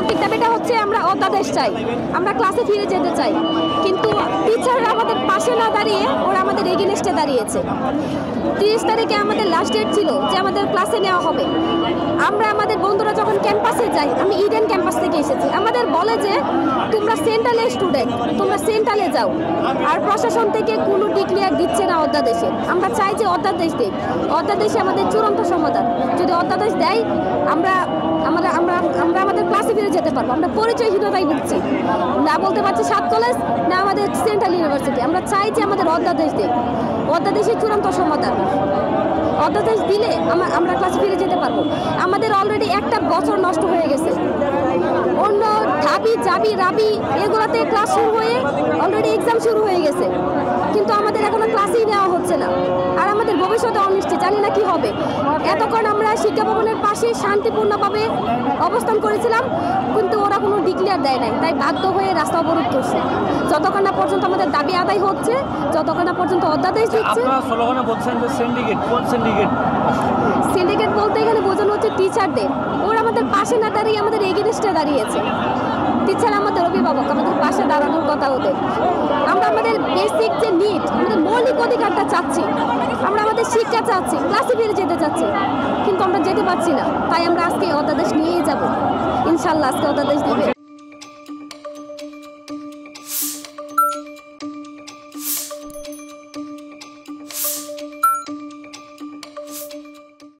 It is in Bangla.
যৌক্তিক দাবিটা হচ্ছে আমরা অধ্যাদেশ চাই, আমরা ক্লাসে ফিরে যেতে চাই, কিন্তু টিচাররা আমাদের পাশে না দাঁড়িয়ে ওরা আমাদের এগেনস্টে দাঁড়িয়েছে। 30 তারিখে আমাদের লাস্ট ডেট ছিল যে আমাদের ক্লাসে নেওয়া হবে। আমরা আমাদের বন্ধুরা যখন ক্যাম্পাসে যাই, আমি ইডেন ক্যাম্পাস থেকে এসেছি, আমাদের বলে যে তোমরা সেন্ট্রালের স্টুডেন্ট, তোমরা সেন্ট্রালে যাও। আর প্রশাসন থেকে কোনো ডিক্লেয়ার দিচ্ছে না অধ্যাদেশে। আমরা চাই যে অধ্যাদেশ দেয়, অধ্যাদেশে আমাদের চূড়ান্ত সমাধান। যদি অধ্যাদেশ দেয় আমরা আমরা আমরা আমরা আমাদের ক্লাসে ফিরে যেতে পারবো। আমরা পরিচয়হীনতাই ভুগছি, না বলতে পারছি 7 কলেজ, না আমাদের সেন্ট্রাল ইউনিভার্সিটি। আমরা চাই যে আমাদের অধ্যাদেশ দেয়, অধ্যাদেশের চূড়ান্ত সমাধান। অধ্যাদেশ দিলে আমরা ক্লাসে ফিরে যেতে পারবো। আমাদের অলরেডি একটা বছর নষ্ট হয়ে গেছে। অন্য ঢাবি জাবি রাবি এগুলোতে ক্লাস শুরু হয়ে অলরেডি এক্সাম শুরু হয়ে গেছে, কিন্তু আমাদের এখনো ক্লাসেই নেওয়া হচ্ছে না। আর আমাদের ভবিষ্যতে অনিশ্চিত, জানি না কি হবে। এতক্ষণ আমরা শিক্ষা ভবনের পাশে শান্তিপূর্ণভাবে অবস্থান করেছিলাম, কিন্তু ওরা কোনো ডিক্লেয়ার দেয় নাই, তাই বাধ্য হয়ে রাস্তা অবরোধ করছে। যতক্ষণ না পর্যন্ত আমাদের দাবি আদায় হচ্ছে, যতক্ষণ না পর্যন্ত অধ্যাদেশ দিচ্ছে। আপনারা স্লোগানে বলছেন যে সিন্ডিকেট, কোন সিন্ডিকেট? সিন্ডিকেট বলতে এখানে বোঝানো হচ্ছে টিচারদের। ওরা আমাদের পাশে না দাঁড়িয়ে আমাদের এগেনস্টে দাঁড়িয়েছে। টিচার আমাদের অভিভাবক, আমাদের পাশে দাঁড়ানোর কথা ওদের। আমরা আমাদের বেসিক যে নিড, আমাদের মৌলিক অধিকারটা চাচ্ছি, আমরা আমাদের শিক্ষা চাচ্ছি, ক্লাসে ফিরে যেতে চাচ্ছি, কিন্তু আমরা যেতে পারছি না। তাই আমরা আজকে অধ্যাদেশ নিয়েই যাব, ইনশাল্লাহ আজকে অধ্যাদেশ দিবে।